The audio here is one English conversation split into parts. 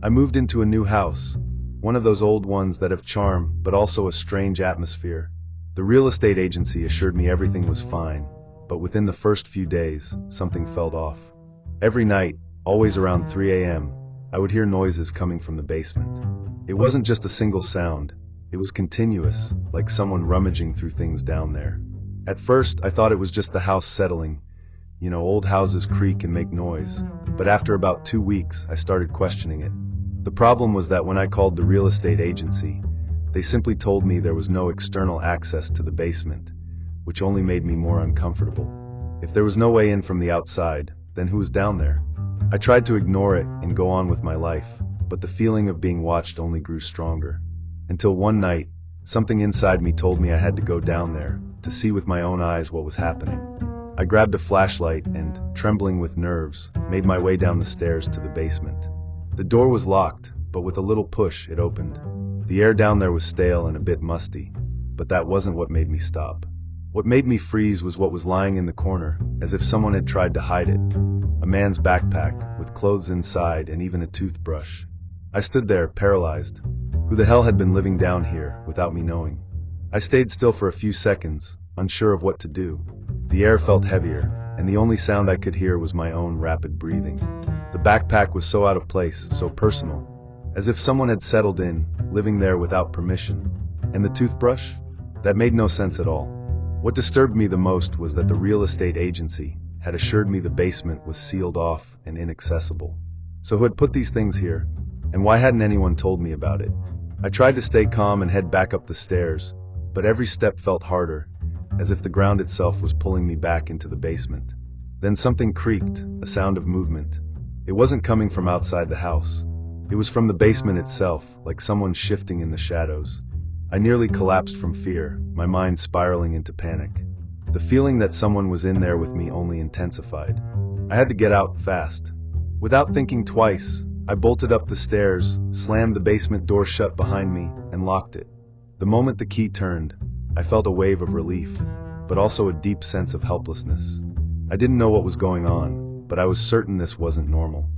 I moved into a new house, one of those old ones that have charm, but also a strange atmosphere. The real estate agency assured me everything was fine, but within the first few days, something felt off. Every night, always around 3 a.m., I would hear noises coming from the basement. It wasn't just a single sound, it was continuous, like someone rummaging through things down there. At first, I thought it was just the house settling. Old houses creak and make noise. But after about 2 weeks, I started questioning it. The problem was that when I called the real estate agency, they simply told me there was no external access to the basement, which only made me more uncomfortable. If there was no way in from the outside, then who was down there? I tried to ignore it and go on with my life, but the feeling of being watched only grew stronger. Until one night, something inside me told me I had to go down there, to see with my own eyes what was happening. I grabbed a flashlight and, trembling with nerves, made my way down the stairs to the basement. The door was locked, but with a little push, it opened. The air down there was stale and a bit musty, but that wasn't what made me stop. What made me freeze was what was lying in the corner, as if someone had tried to hide it. A man's backpack, with clothes inside and even a toothbrush. I stood there, paralyzed. Who the hell had been living down here, without me knowing? I stayed still for a few seconds, unsure of what to do. The air felt heavier, and the only sound I could hear was my own rapid breathing. The backpack was so out of place, so personal, as if someone had settled in, living there without permission. And the toothbrush? That made no sense at all. What disturbed me the most was that the real estate agency had assured me the basement was sealed off and inaccessible. So who had put these things here, and why hadn't anyone told me about it? I tried to stay calm and head back up the stairs, but every step felt harder, as if the ground itself was pulling me back into the basement. Then something creaked, a sound of movement. It wasn't coming from outside the house. It was from the basement itself, like someone shifting in the shadows. I nearly collapsed from fear, my mind spiraling into panic. The feeling that someone was in there with me only intensified. I had to get out fast. Without thinking twice, I bolted up the stairs, slammed the basement door shut behind me, and locked it. The moment the key turned, I felt a wave of relief, but also a deep sense of helplessness. I didn't know what was going on, but I was certain this wasn't normal.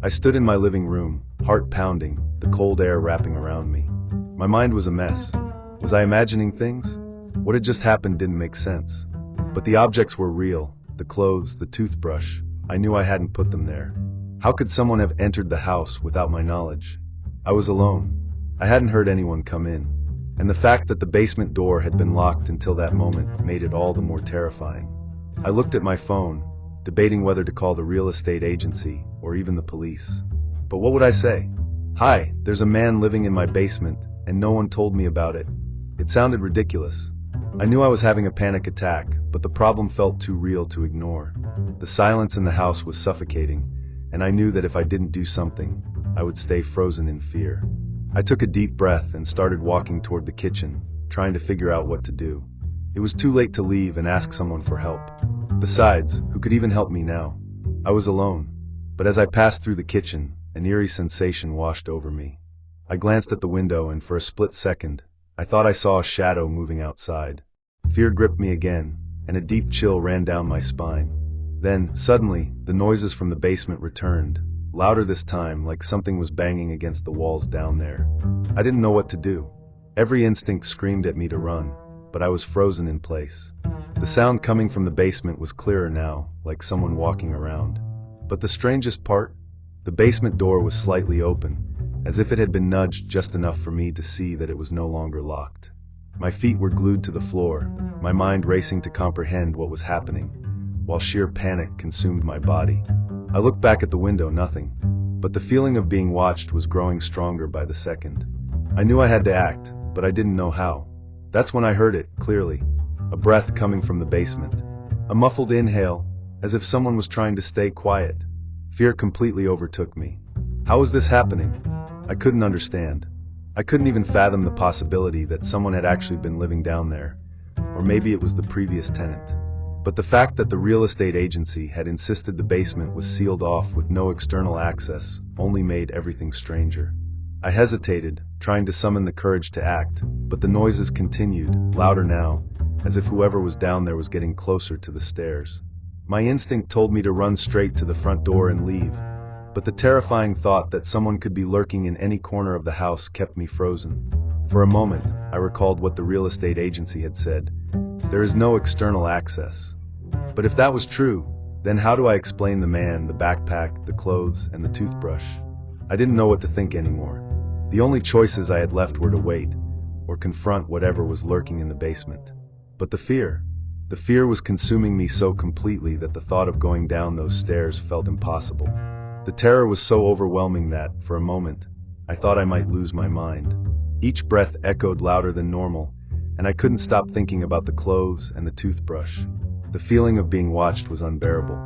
I stood in my living room, heart pounding, the cold air wrapping around me. My mind was a mess. Was I imagining things? What had just happened didn't make sense. But the objects were real, the clothes, the toothbrush. I knew I hadn't put them there. How could someone have entered the house without my knowledge? I was alone. I hadn't heard anyone come in. And the fact that the basement door had been locked until that moment made it all the more terrifying. I looked at my phone, debating whether to call the real estate agency or even the police. But what would I say? "Hi, there's a man living in my basement, and no one told me about it." It sounded ridiculous. I knew I was having a panic attack, but the problem felt too real to ignore. The silence in the house was suffocating, and I knew that if I didn't do something, I would stay frozen in fear. I took a deep breath and started walking toward the kitchen, trying to figure out what to do. It was too late to leave and ask someone for help. Besides, who could even help me now? I was alone. But as I passed through the kitchen, an eerie sensation washed over me. I glanced at the window and for a split second, I thought I saw a shadow moving outside. Fear gripped me again, and a deep chill ran down my spine. Then, suddenly, the noises from the basement returned, louder this time, like something was banging against the walls down there. I didn't know what to do. Every instinct screamed at me to run, but I was frozen in place. The sound coming from the basement was clearer now, like someone walking around. But the strangest part? The basement door was slightly open, as if it had been nudged just enough for me to see that it was no longer locked. My feet were glued to the floor, my mind racing to comprehend what was happening, while sheer panic consumed my body. I looked back at the window, nothing. But the feeling of being watched was growing stronger by the second. I knew I had to act, but I didn't know how. That's when I heard it, clearly. A breath coming from the basement. A muffled inhale, as if someone was trying to stay quiet. Fear completely overtook me. How was this happening? I couldn't understand. I couldn't even fathom the possibility that someone had actually been living down there. Or maybe it was the previous tenant. But the fact that the real estate agency had insisted the basement was sealed off with no external access only made everything stranger. I hesitated, trying to summon the courage to act, but the noises continued, louder now, as if whoever was down there was getting closer to the stairs. My instinct told me to run straight to the front door and leave, but the terrifying thought that someone could be lurking in any corner of the house kept me frozen. For a moment, I recalled what the real estate agency had said. There is no external access. But if that was true, then how do I explain the man, the backpack, the clothes, and the toothbrush? I didn't know what to think anymore. The only choices I had left were to wait, or confront whatever was lurking in the basement. But the fear was consuming me so completely that the thought of going down those stairs felt impossible. The terror was so overwhelming that, for a moment, I thought I might lose my mind. Each breath echoed louder than normal, and I couldn't stop thinking about the clothes and the toothbrush. The feeling of being watched was unbearable.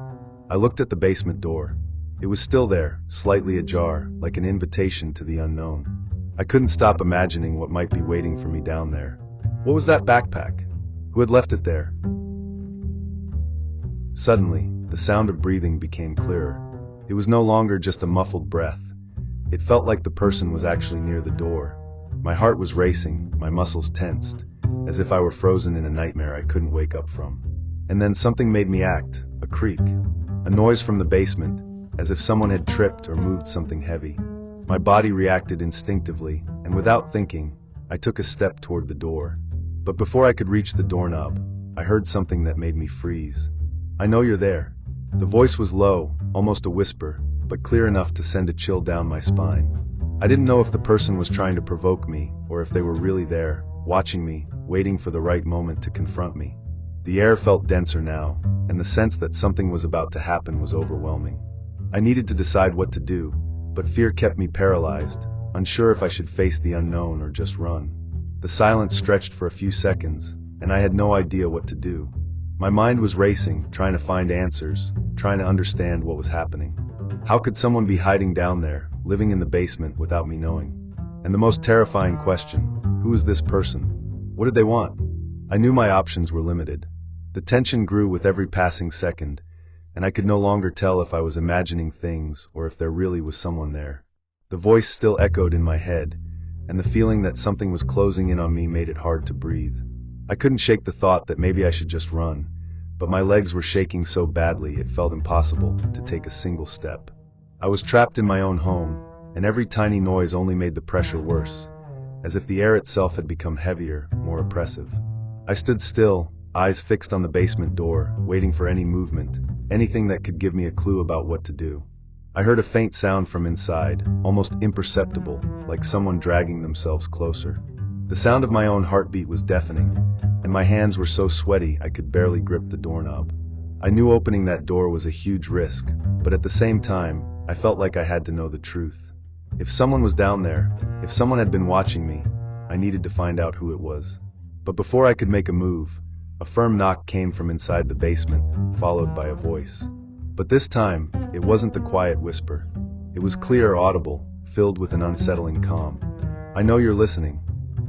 I looked at the basement door. It was still there, slightly ajar, like an invitation to the unknown. I couldn't stop imagining what might be waiting for me down there. What was that backpack? Who had left it there? Suddenly, the sound of breathing became clearer. It was no longer just a muffled breath. It felt like the person was actually near the door. My heart was racing, my muscles tensed, as if I were frozen in a nightmare I couldn't wake up from. And then something made me act, a creak, a noise from the basement, as if someone had tripped or moved something heavy. My body reacted instinctively, and without thinking, I took a step toward the door. But before I could reach the doorknob, I heard something that made me freeze. "I know you're there." The voice was low, almost a whisper, but clear enough to send a chill down my spine. I didn't know if the person was trying to provoke me, or if they were really there, watching me, waiting for the right moment to confront me. The air felt denser now, and the sense that something was about to happen was overwhelming. I needed to decide what to do, but fear kept me paralyzed, unsure if I should face the unknown or just run. The silence stretched for a few seconds, and I had no idea what to do. My mind was racing, trying to find answers, trying to understand what was happening. How could someone be hiding down there, living in the basement without me knowing? And the most terrifying question, who is this person? What did they want? I knew my options were limited. The tension grew with every passing second, and I could no longer tell if I was imagining things or if there really was someone there. The voice still echoed in my head, and the feeling that something was closing in on me made it hard to breathe. I couldn't shake the thought that maybe I should just run, but my legs were shaking so badly it felt impossible to take a single step. I was trapped in my own home, and every tiny noise only made the pressure worse, as if the air itself had become heavier, more oppressive. I stood still, eyes fixed on the basement door, waiting for any movement, anything that could give me a clue about what to do. I heard a faint sound from inside, almost imperceptible, like someone dragging themselves closer. The sound of my own heartbeat was deafening, and my hands were so sweaty I could barely grip the doorknob. I knew opening that door was a huge risk, but at the same time, I felt like I had to know the truth. If someone was down there, if someone had been watching me, I needed to find out who it was. But before I could make a move, a firm knock came from inside the basement, followed by a voice. But this time, it wasn't the quiet whisper. It was clear, audible, filled with an unsettling calm. "I know you're listening."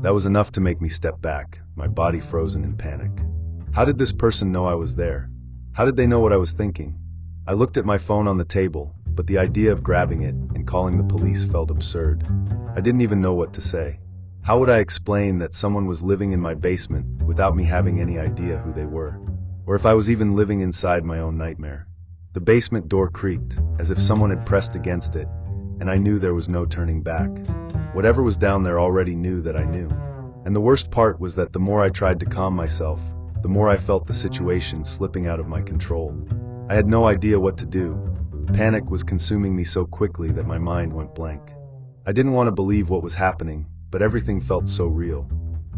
That was enough to make me step back, my body frozen in panic. How did this person know I was there? How did they know what I was thinking? I looked at my phone on the table, but the idea of grabbing it and calling the police felt absurd. I didn't even know what to say. How would I explain that someone was living in my basement without me having any idea who they were? Or if I was even living inside my own nightmare? The basement door creaked, as if someone had pressed against it, and I knew there was no turning back. Whatever was down there already knew that I knew. And the worst part was that the more I tried to calm myself, the more I felt the situation slipping out of my control. I had no idea what to do. Panic was consuming me so quickly that my mind went blank. I didn't want to believe what was happening, but everything felt so real.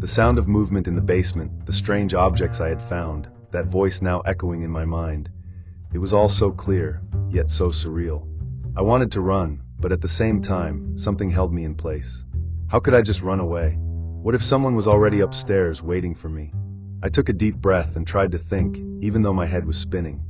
The sound of movement in the basement, the strange objects I had found, that voice now echoing in my mind. It was all so clear, yet so surreal. I wanted to run, but at the same time, something held me in place. How could I just run away? What if someone was already upstairs waiting for me? I took a deep breath and tried to think, even though my head was spinning.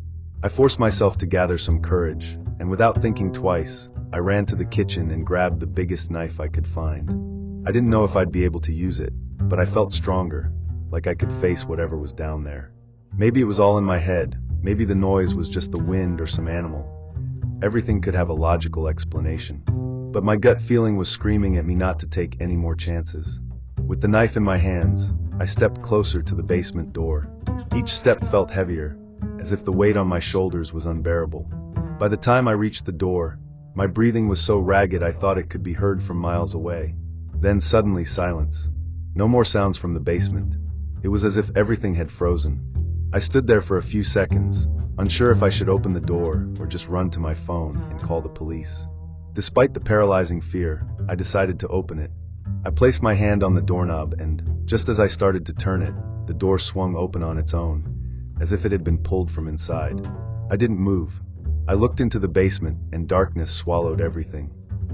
I forced myself to gather some courage, and without thinking twice, I ran to the kitchen and grabbed the biggest knife I could find. I didn't know if I'd be able to use it, but I felt stronger, like I could face whatever was down there. Maybe it was all in my head, maybe the noise was just the wind or some animal. Everything could have a logical explanation. But my gut feeling was screaming at me not to take any more chances. With the knife in my hands, I stepped closer to the basement door. Each step felt heavier, as if the weight on my shoulders was unbearable. By the time I reached the door, My breathing was so ragged I thought it could be heard from miles away. Then suddenly silence. No more sounds from the basement. It was as if everything had frozen. I stood there for a few seconds, unsure if I should open the door or just run to my phone and call the police. Despite the paralyzing fear, I decided to open it. I placed my hand on the doorknob and, just as I started to turn it, the door swung open on its own, as if it had been pulled from inside. I didn't move. I looked into the basement and darkness swallowed everything.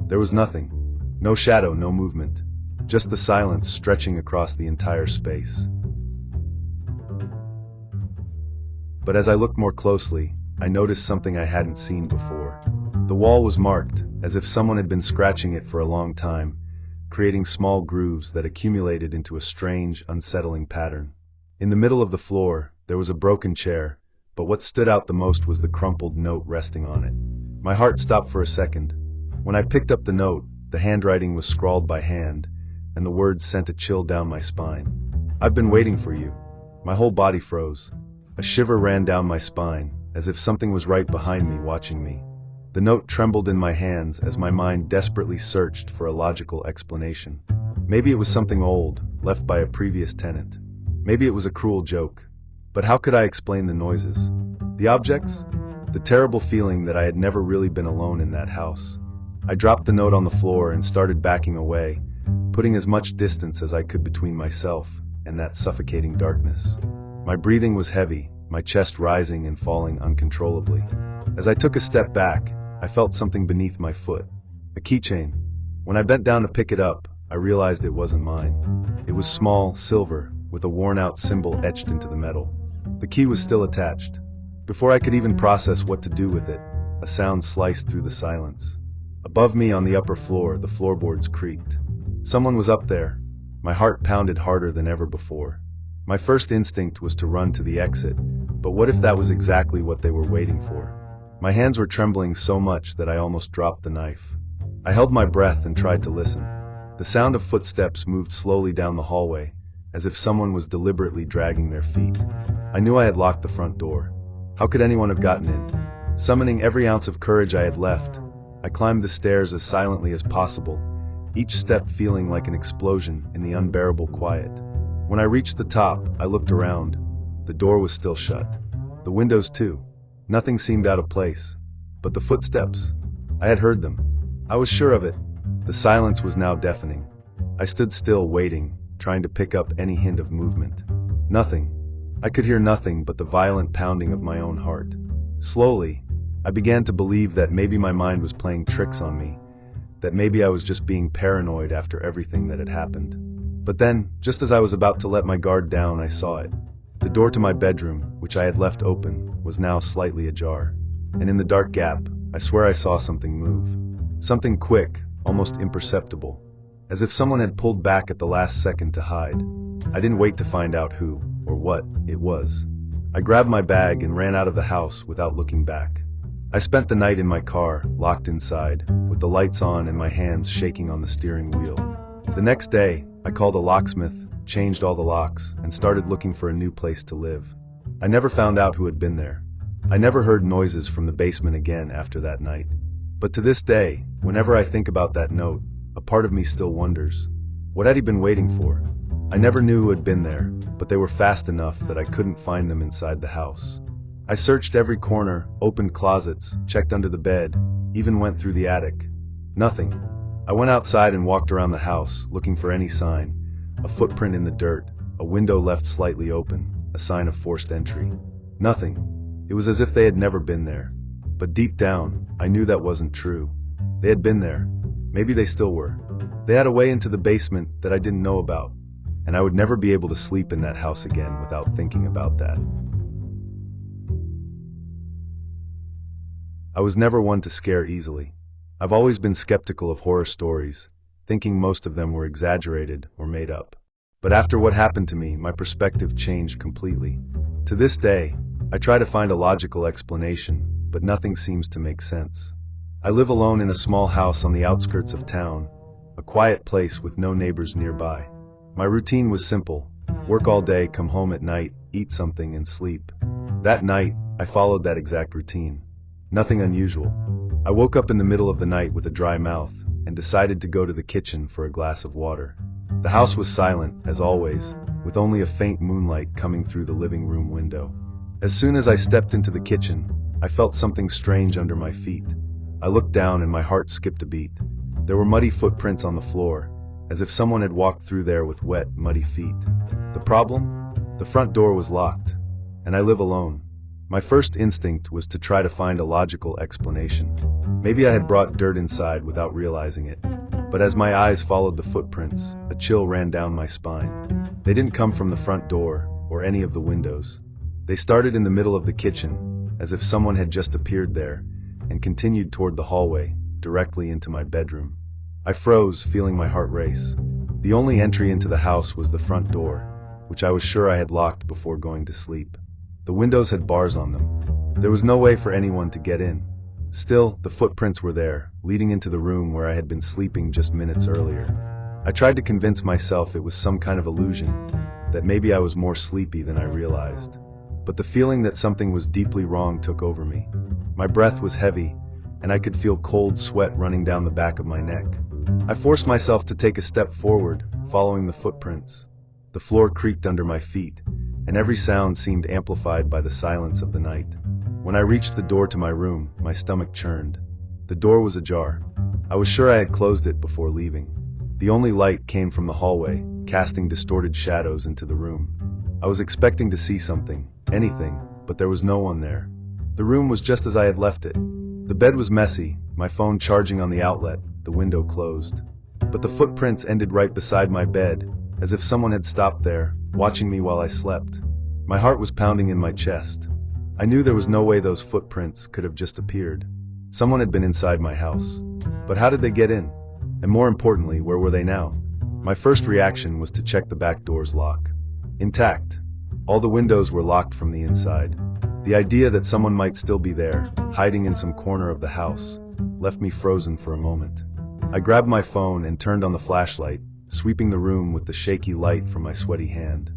There was nothing. No shadow, no movement. Just the silence stretching across the entire space. But as I looked more closely, I noticed something I hadn't seen before. The wall was marked, as if someone had been scratching it for a long time, creating small grooves that accumulated into a strange, unsettling pattern. In the middle of the floor, there was a broken chair, but what stood out the most was the crumpled note resting on it. My heart stopped for a second. When I picked up the note, the handwriting was scrawled by hand, and the words sent a chill down my spine. "I've been waiting for you." My whole body froze. A shiver ran down my spine, as if something was right behind me watching me. The note trembled in my hands as my mind desperately searched for a logical explanation. Maybe it was something old, left by a previous tenant. Maybe it was a cruel joke. But how could I explain the noises? The objects? The terrible feeling that I had never really been alone in that house. I dropped the note on the floor and started backing away, putting as much distance as I could between myself and that suffocating darkness. My breathing was heavy, my chest rising and falling uncontrollably. As I took a step back, I felt something beneath my foot. A keychain. When I bent down to pick it up, I realized it wasn't mine. It was small, silver, with a worn-out symbol etched into the metal. The key was still attached. Before I could even process what to do with it, a sound sliced through the silence. Above me on the upper floor, the floorboards creaked. Someone was up there. My heart pounded harder than ever before. My first instinct was to run to the exit, but what if that was exactly what they were waiting for? My hands were trembling so much that I almost dropped the knife. I held my breath and tried to listen. The sound of footsteps moved slowly down the hallway, as if someone was deliberately dragging their feet. I knew I had locked the front door. How could anyone have gotten in? Summoning every ounce of courage I had left, I climbed the stairs as silently as possible, each step feeling like an explosion in the unbearable quiet. When I reached the top, I looked around. The door was still shut. The windows too. Nothing seemed out of place. But the footsteps, I had heard them. I was sure of it. The silence was now deafening. I stood still, waiting, trying to pick up any hint of movement. Nothing. I could hear nothing but the violent pounding of my own heart. Slowly, I began to believe that maybe my mind was playing tricks on me, that maybe I was just being paranoid after everything that had happened. But then, just as I was about to let my guard down, I saw it. The door to my bedroom, which I had left open, was now slightly ajar. And in the dark gap, I swear I saw something move. Something quick, almost imperceptible. As if someone had pulled back at the last second to hide. I didn't wait to find out who, or what, it was. I grabbed my bag and ran out of the house without looking back. I spent the night in my car, locked inside, with the lights on and my hands shaking on the steering wheel. The next day, I called a locksmith, changed all the locks, and started looking for a new place to live. I never found out who had been there. I never heard noises from the basement again after that night. But to this day, whenever I think about that note, a part of me still wonders. What had he been waiting for? I never knew who had been there, but they were fast enough that I couldn't find them inside the house. I searched every corner, opened closets, checked under the bed, even went through the attic. Nothing. I went outside and walked around the house, looking for any sign. A footprint in the dirt, a window left slightly open, a sign of forced entry. Nothing. It was as if they had never been there. But deep down, I knew that wasn't true. They had been there. Maybe they still were. They had a way into the basement that I didn't know about, and I would never be able to sleep in that house again without thinking about that. I was never one to scare easily. I've always been skeptical of horror stories, thinking most of them were exaggerated or made up. But after what happened to me, my perspective changed completely. To this day, I try to find a logical explanation, but nothing seems to make sense. I live alone in a small house on the outskirts of town, a quiet place with no neighbors nearby. My routine was simple: work all day, come home at night, eat something and sleep. That night, I followed that exact routine. Nothing unusual. I woke up in the middle of the night with a dry mouth and decided to go to the kitchen for a glass of water. The house was silent, as always, with only a faint moonlight coming through the living room window. As soon as I stepped into the kitchen, I felt something strange under my feet. I looked down and my heart skipped a beat. There were muddy footprints on the floor, as if someone had walked through there with wet, muddy feet. The problem? The front door was locked, and I live alone. My first instinct was to try to find a logical explanation. Maybe I had brought dirt inside without realizing it. But as my eyes followed the footprints, a chill ran down my spine. They didn't come from the front door or any of the windows. They started in the middle of the kitchen, as if someone had just appeared there, and continued toward the hallway, directly into my bedroom. I froze, feeling my heart race. The only entry into the house was the front door, which I was sure I had locked before going to sleep. The windows had bars on them. There was no way for anyone to get in. Still, the footprints were there, leading into the room where I had been sleeping just minutes earlier. I tried to convince myself it was some kind of illusion, that maybe I was more sleepy than I realized. But the feeling that something was deeply wrong took over me. My breath was heavy, and I could feel cold sweat running down the back of my neck. I forced myself to take a step forward, following the footprints. The floor creaked under my feet, and every sound seemed amplified by the silence of the night. When I reached the door to my room, my stomach churned. The door was ajar. I was sure I had closed it before leaving. The only light came from the hallway, casting distorted shadows into the room. I was expecting to see something, anything, but there was no one there. The room was just as I had left it. The bed was messy, my phone charging on the outlet, the window closed. But the footprints ended right beside my bed, as if someone had stopped there, watching me while I slept. My heart was pounding in my chest. I knew there was no way those footprints could have just appeared. Someone had been inside my house. But how did they get in? And more importantly, where were they now? My first reaction was to check the back door's lock. Intact. All the windows were locked from the inside. The idea that someone might still be there, hiding in some corner of the house, left me frozen for a moment. I grabbed my phone and turned on the flashlight, sweeping the room with the shaky light from my sweaty hand.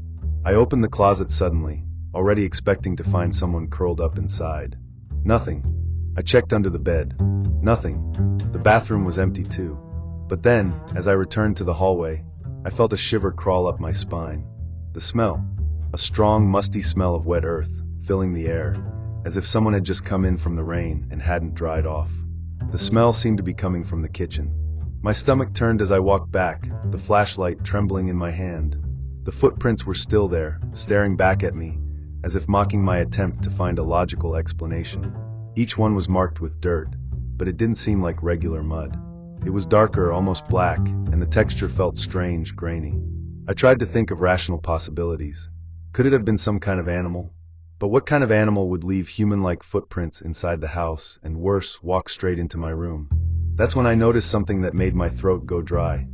I opened the closet suddenly, already expecting to find someone curled up inside. Nothing. I checked under the bed. Nothing. The bathroom was empty too. But then, as I returned to the hallway, I felt a shiver crawl up my spine. The smell. A strong, musty smell of wet earth, filling the air, as if someone had just come in from the rain and hadn't dried off. The smell seemed to be coming from the kitchen. My stomach turned as I walked back, the flashlight trembling in my hand. The footprints were still there, staring back at me, as if mocking my attempt to find a logical explanation. Each one was marked with dirt, but it didn't seem like regular mud. It was darker, almost black, and the texture felt strange, grainy. I tried to think of rational possibilities. Could it have been some kind of animal? But what kind of animal would leave human-like footprints inside the house and, worse, walk straight into my room? That's when I noticed something that made my throat go dry.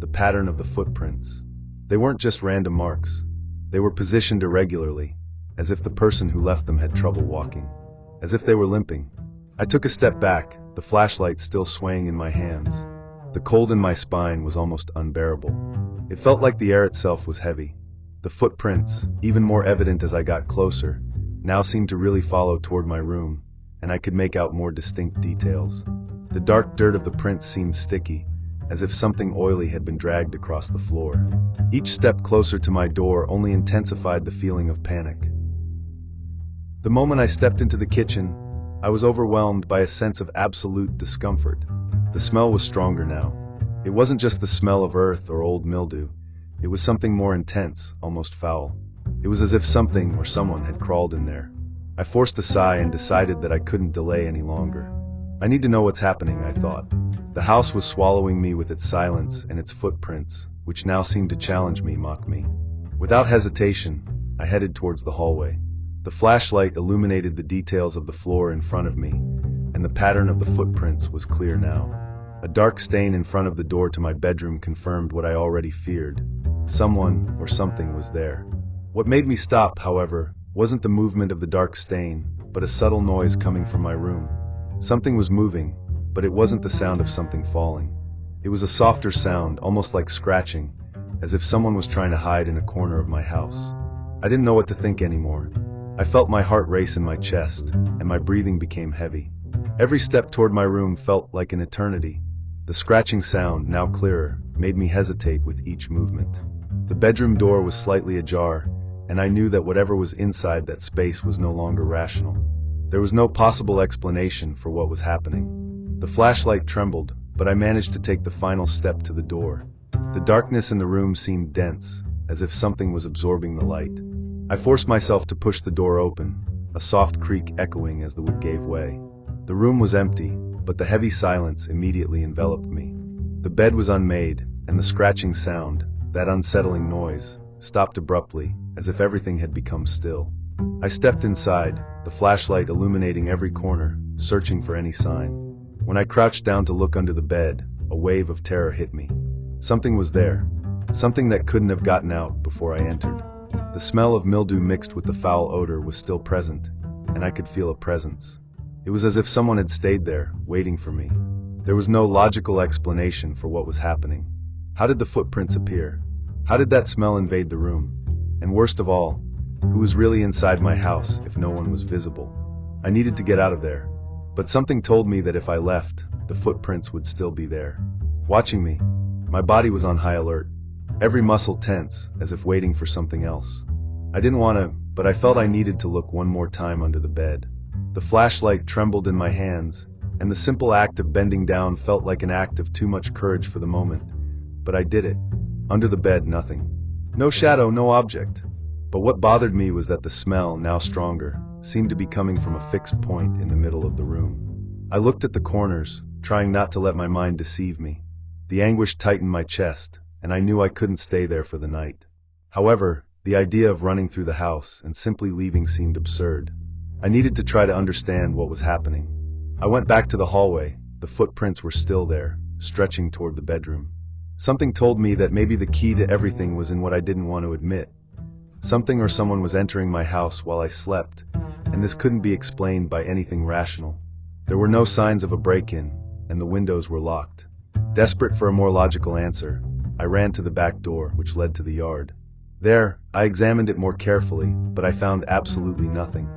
The pattern of the footprints. They weren't just random marks. They were positioned irregularly, as if the person who left them had trouble walking. As if they were limping. I took a step back, the flashlight still swaying in my hands. The cold in my spine was almost unbearable. It felt like the air itself was heavy. The footprints, even more evident as I got closer, now seemed to really follow toward my room, and I could make out more distinct details. The dark dirt of the prints seemed sticky, as if something oily had been dragged across the floor. Each step closer to my door only intensified the feeling of panic. The moment I stepped into the kitchen, I was overwhelmed by a sense of absolute discomfort. The smell was stronger now. It wasn't just the smell of earth or old mildew. It was something more intense, almost foul. It was as if something or someone had crawled in there. I forced a sigh and decided that I couldn't delay any longer. I need to know what's happening, I thought. The house was swallowing me with its silence and its footprints, which now seemed to challenge me, mock me. Without hesitation, I headed towards the hallway. The flashlight illuminated the details of the floor in front of me, and the pattern of the footprints was clear now. A dark stain in front of the door to my bedroom confirmed what I already feared. Someone or something was there. What made me stop, however, wasn't the movement of the dark stain, but a subtle noise coming from my room. Something was moving, but it wasn't the sound of something falling. It was a softer sound, almost like scratching, as if someone was trying to hide in a corner of my house. I didn't know what to think anymore. I felt my heart race in my chest, and my breathing became heavy. Every step toward my room felt like an eternity. The scratching sound, now clearer, made me hesitate with each movement. The bedroom door was slightly ajar, and I knew that whatever was inside that space was no longer rational. There was no possible explanation for what was happening. The flashlight trembled, but I managed to take the final step to the door. The darkness in the room seemed dense, as if something was absorbing the light. I forced myself to push the door open, a soft creak echoing as the wood gave way. The room was empty, but the heavy silence immediately enveloped me. The bed was unmade, and the scratching sound, that unsettling noise, stopped abruptly, as if everything had become still. I stepped inside, the flashlight illuminating every corner, searching for any sign. When I crouched down to look under the bed, a wave of terror hit me. Something was there, something that couldn't have gotten out before I entered. The smell of mildew mixed with the foul odor was still present, and I could feel a presence. It was as if someone had stayed there, waiting for me. There was no logical explanation for what was happening. How did the footprints appear? How did that smell invade the room? And worst of all, who was really inside my house if no one was visible? I needed to get out of there, but something told me that if I left, the footprints would still be there, watching me. My body was on high alert, every muscle tense, as if waiting for something else. I didn't want to, but I felt I needed to look one more time under the bed. The flashlight trembled in my hands, and the simple act of bending down felt like an act of too much courage for the moment. But I did it. Under the bed, nothing. No shadow, no object. But what bothered me was that the smell, now stronger, seemed to be coming from a fixed point in the middle of the room. I looked at the corners, trying not to let my mind deceive me. The anguish tightened my chest, and I knew I couldn't stay there for the night. However, the idea of running through the house and simply leaving seemed absurd. I needed to try to understand what was happening. I went back to the hallway. The footprints were still there, stretching toward the bedroom. Something told me that maybe the key to everything was in what I didn't want to admit. Something or someone was entering my house while I slept, and this couldn't be explained by anything rational. There were no signs of a break-in, and the windows were locked. Desperate for a more logical answer, I ran to the back door, which led to the yard. There, I examined it more carefully, but I found absolutely nothing.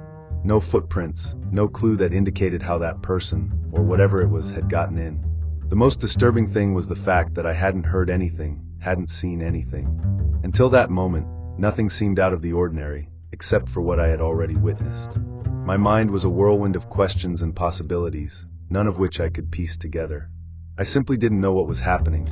No footprints, no clue that indicated how that person, or whatever it was, had gotten in. The most disturbing thing was the fact that I hadn't heard anything, hadn't seen anything. Until that moment, nothing seemed out of the ordinary, except for what I had already witnessed. My mind was a whirlwind of questions and possibilities, none of which I could piece together. I simply didn't know what was happening,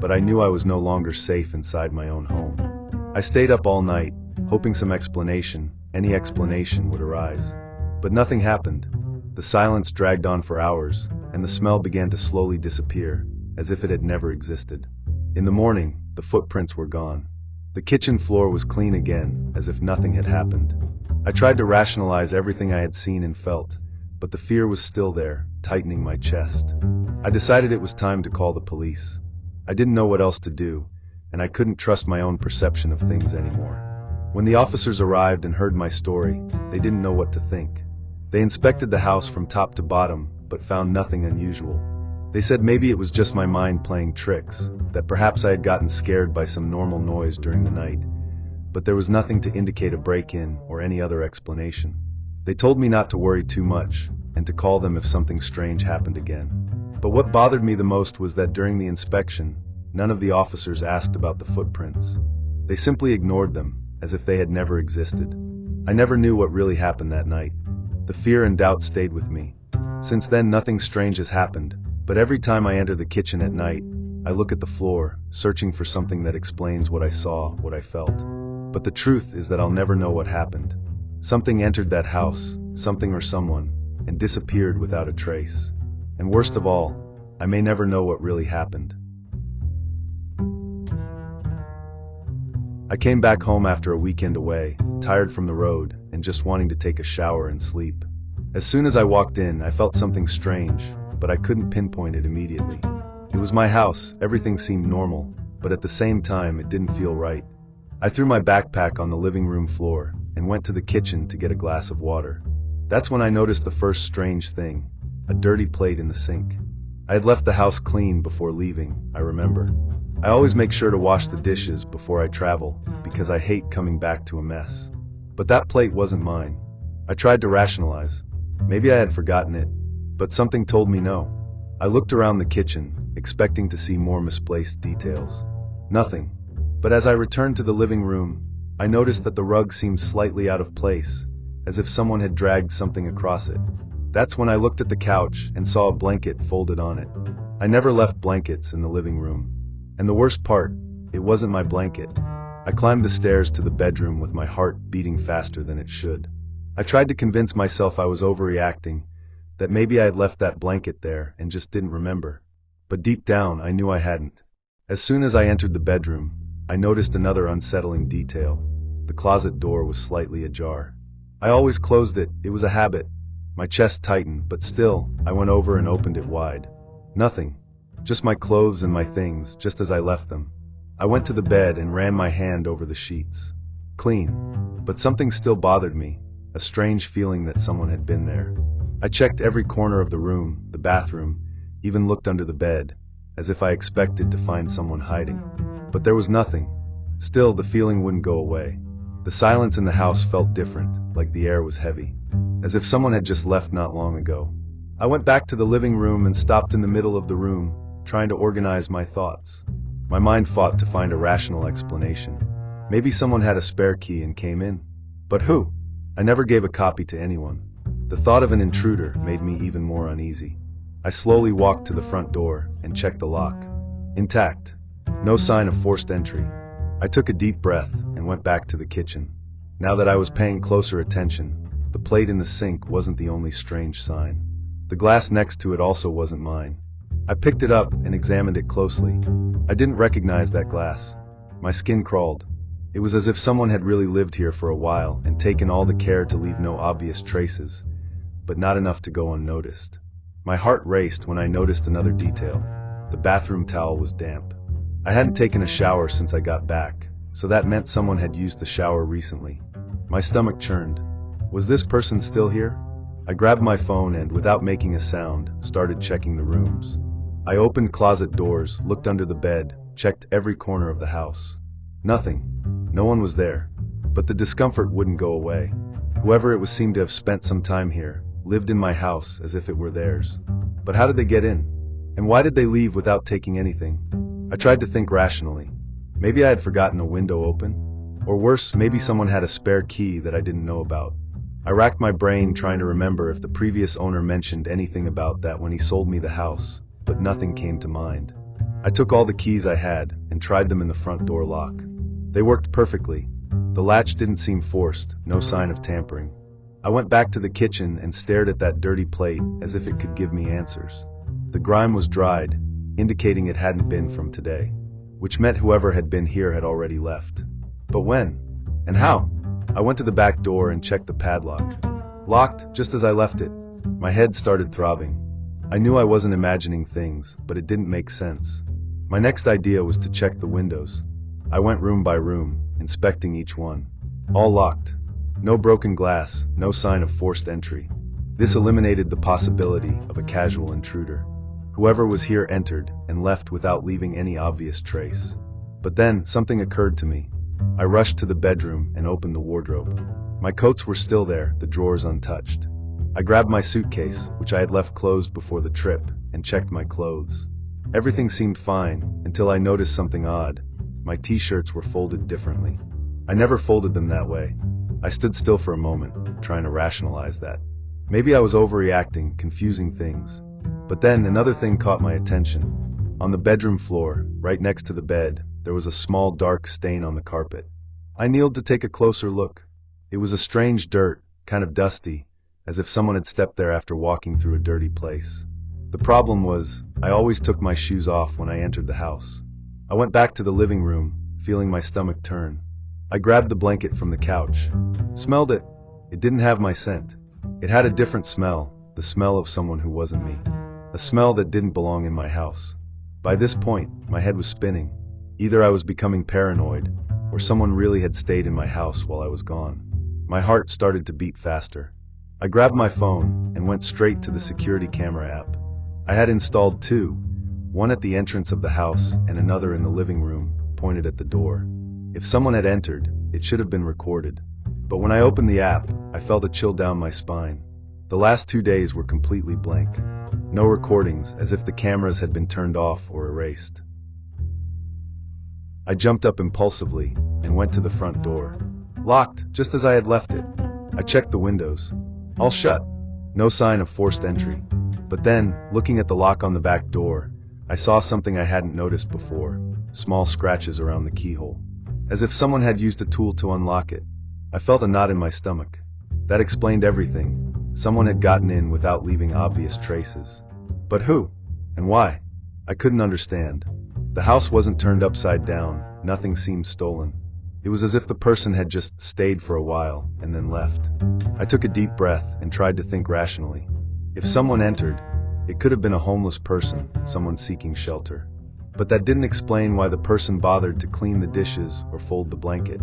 but I knew I was no longer safe inside my own home. I stayed up all night, hoping some explanation, any explanation, would arise. But nothing happened. The silence dragged on for hours, and the smell began to slowly disappear, as if it had never existed. In the morning, the footprints were gone. The kitchen floor was clean again, as if nothing had happened. I tried to rationalize everything I had seen and felt, but the fear was still there, tightening my chest. I decided it was time to call the police. I didn't know what else to do, and I couldn't trust my own perception of things anymore. When the officers arrived and heard my story, they didn't know what to think. They inspected the house from top to bottom, but found nothing unusual. They said maybe it was just my mind playing tricks, that perhaps I had gotten scared by some normal noise during the night, but there was nothing to indicate a break-in or any other explanation. They told me not to worry too much, and to call them if something strange happened again. But what bothered me the most was that during the inspection, none of the officers asked about the footprints. They simply ignored them, as if they had never existed. I never knew what really happened that night. The fear and doubt stayed with me. Since then, nothing strange has happened, but every time I enter the kitchen at night, I look at the floor, searching for something that explains what I saw, what I felt. But the truth is that I'll never know what happened. Something entered that house, something or someone, and disappeared without a trace. And worst of all, I may never know what really happened. I came back home after a weekend away, tired from the road, and just wanting to take a shower and sleep. As soon as I walked in, I felt something strange, but I couldn't pinpoint it immediately. It was my house, everything seemed normal, but at the same time it didn't feel right. I threw my backpack on the living room floor, and went to the kitchen to get a glass of water. That's when I noticed the first strange thing, a dirty plate in the sink. I had left the house clean before leaving, I remember. I always make sure to wash the dishes before I travel, because I hate coming back to a mess. But that plate wasn't mine. I tried to rationalize. Maybe I had forgotten it. But something told me no. I looked around the kitchen, expecting to see more misplaced details. Nothing. But as I returned to the living room, I noticed that the rug seemed slightly out of place, as if someone had dragged something across it. That's when I looked at the couch and saw a blanket folded on it. I never left blankets in the living room. And the worst part, it wasn't my blanket. I climbed the stairs to the bedroom with my heart beating faster than it should. I tried to convince myself I was overreacting, that maybe I had left that blanket there and just didn't remember. But deep down, I knew I hadn't. As soon as I entered the bedroom, I noticed another unsettling detail. The closet door was slightly ajar. I always closed it, it was a habit. My chest tightened, but still, I went over and opened it wide. Nothing. Just my clothes and my things, just as I left them. I went to the bed and ran my hand over the sheets. Clean. But something still bothered me, a strange feeling that someone had been there. I checked every corner of the room, the bathroom, even looked under the bed, as if I expected to find someone hiding. But there was nothing. Still, the feeling wouldn't go away. The silence in the house felt different, like the air was heavy, as if someone had just left not long ago. I went back to the living room and stopped in the middle of the room, trying to organize my thoughts. My mind fought to find a rational explanation. Maybe someone had a spare key and came in. But who? I never gave a copy to anyone. The thought of an intruder made me even more uneasy. I slowly walked to the front door and checked the lock. Intact. No sign of forced entry. I took a deep breath and went back to the kitchen. Now that I was paying closer attention, the plate in the sink wasn't the only strange sign. The glass next to it also wasn't mine. I picked it up and examined it closely. I didn't recognize that glass. My skin crawled. It was as if someone had really lived here for a while and taken all the care to leave no obvious traces, but not enough to go unnoticed. My heart raced when I noticed another detail. The bathroom towel was damp. I hadn't taken a shower since I got back, so that meant someone had used the shower recently. My stomach churned. Was this person still here? I grabbed my phone and, without making a sound, started checking the rooms. I opened closet doors, looked under the bed, checked every corner of the house. Nothing. No one was there. But the discomfort wouldn't go away. Whoever it was seemed to have spent some time here, lived in my house as if it were theirs. But how did they get in? And why did they leave without taking anything? I tried to think rationally. Maybe I had forgotten a window open? Or worse, maybe someone had a spare key that I didn't know about. I racked my brain trying to remember if the previous owner mentioned anything about that when he sold me the house, but nothing came to mind. I took all the keys I had and tried them in the front door lock. They worked perfectly. The latch didn't seem forced, no sign of tampering. I went back to the kitchen and stared at that dirty plate as if it could give me answers. The grime was dried, indicating it hadn't been from today, which meant whoever had been here had already left. But when? And how? I went to the back door and checked the padlock. Locked, just as I left it. My head started throbbing. I knew I wasn't imagining things, but it didn't make sense. My next idea was to check the windows. I went room by room, inspecting each one. All locked. No broken glass, no sign of forced entry. This eliminated the possibility of a casual intruder. Whoever was here entered and left without leaving any obvious trace. But then, something occurred to me. I rushed to the bedroom and opened the wardrobe. My coats were still there, the drawers untouched. I grabbed my suitcase, which I had left closed before the trip, and checked my clothes. Everything seemed fine, until I noticed something odd. My t-shirts were folded differently. I never folded them that way. I stood still for a moment, trying to rationalize that. Maybe I was overreacting, confusing things. But then another thing caught my attention. On the bedroom floor, right next to the bed, there was a small dark stain on the carpet. I kneeled to take a closer look. It was a strange dirt, kind of dusty, as if someone had stepped there after walking through a dirty place. The problem was, I always took my shoes off when I entered the house. I went back to the living room, feeling my stomach turn. I grabbed the blanket from the couch. Smelled it. It didn't have my scent. It had a different smell, the smell of someone who wasn't me. A smell that didn't belong in my house. By this point, my head was spinning. Either I was becoming paranoid, or someone really had stayed in my house while I was gone. My heart started to beat faster. I grabbed my phone and went straight to the security camera app. I had installed two, one at the entrance of the house and another in the living room, pointed at the door. If someone had entered, it should have been recorded. But when I opened the app, I felt a chill down my spine. The last 2 days were completely blank. No recordings, as if the cameras had been turned off or erased. I jumped up impulsively and went to the front door. Locked, just as I had left it. I checked the windows. All shut. No sign of forced entry. But then, looking at the lock on the back door, I saw something I hadn't noticed before. Small scratches around the keyhole. As if someone had used a tool to unlock it. I felt a knot in my stomach. That explained everything. Someone had gotten in without leaving obvious traces. But who? And why? I couldn't understand. The house wasn't turned upside down. Nothing seemed stolen. It was as if the person had just stayed for a while and then left. I took a deep breath and tried to think rationally. If someone entered, it could have been a homeless person, someone seeking shelter. But that didn't explain why the person bothered to clean the dishes or fold the blanket.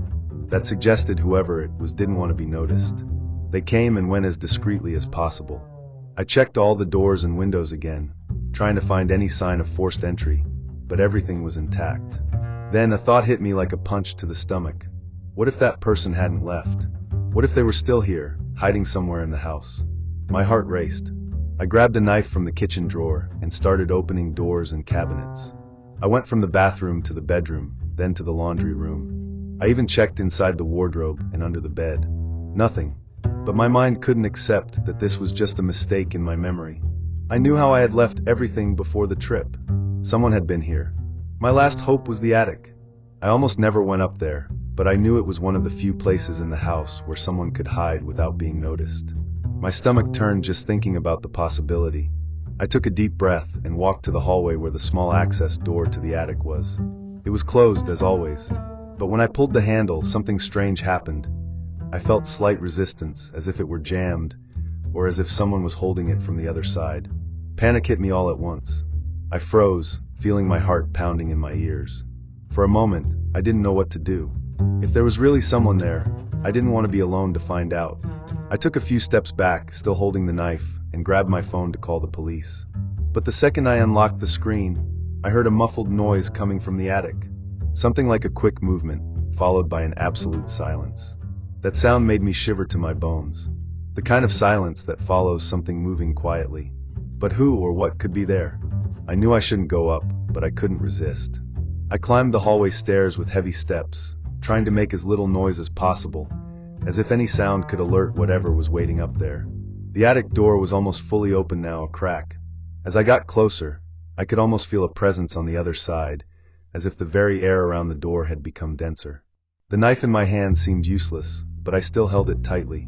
That suggested whoever it was didn't want to be noticed. They came and went as discreetly as possible. I checked all the doors and windows again, trying to find any sign of forced entry, but everything was intact. Then a thought hit me like a punch to the stomach. What if that person hadn't left? What if they were still here, hiding somewhere in the house? My heart raced. I grabbed a knife from the kitchen drawer and started opening doors and cabinets. I went from the bathroom to the bedroom, then to the laundry room. I even checked inside the wardrobe and under the bed. Nothing. But my mind couldn't accept that this was just a mistake in my memory. I knew how I had left everything before the trip. Someone had been here. My last hope was the attic. I almost never went up there, but I knew it was one of the few places in the house where someone could hide without being noticed. My stomach turned just thinking about the possibility. I took a deep breath and walked to the hallway where the small access door to the attic was. It was closed as always, but when I pulled the handle, something strange happened. I felt slight resistance, as if it were jammed, or as if someone was holding it from the other side. Panic hit me all at once. I froze, feeling my heart pounding in my ears. For a moment, I didn't know what to do. If there was really someone there, I didn't want to be alone to find out. I took a few steps back, still holding the knife, and grabbed my phone to call the police. But the second I unlocked the screen, I heard a muffled noise coming from the attic. Something like a quick movement, followed by an absolute silence. That sound made me shiver to my bones. The kind of silence that follows something moving quietly. But who or what could be there? I knew I shouldn't go up, but I couldn't resist. I climbed the hallway stairs with heavy steps, trying to make as little noise as possible, as if any sound could alert whatever was waiting up there. The attic door was almost fully open now, a crack. As I got closer, I could almost feel a presence on the other side, as if the very air around the door had become denser. The knife in my hand seemed useless, but I still held it tightly.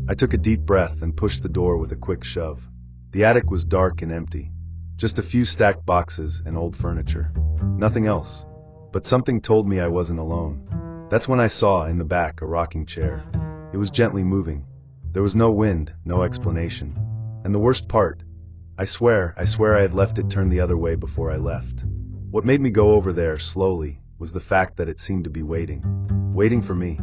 I took a deep breath and pushed the door with a quick shove. The attic was dark and empty. Just a few stacked boxes and old furniture. Nothing else. But something told me I wasn't alone. That's when I saw, in the back, a rocking chair. It was gently moving. There was no wind, no explanation. And the worst part, I swear I had left it turned the other way before I left. What made me go over there, slowly, was the fact that it seemed to be waiting. Waiting for me.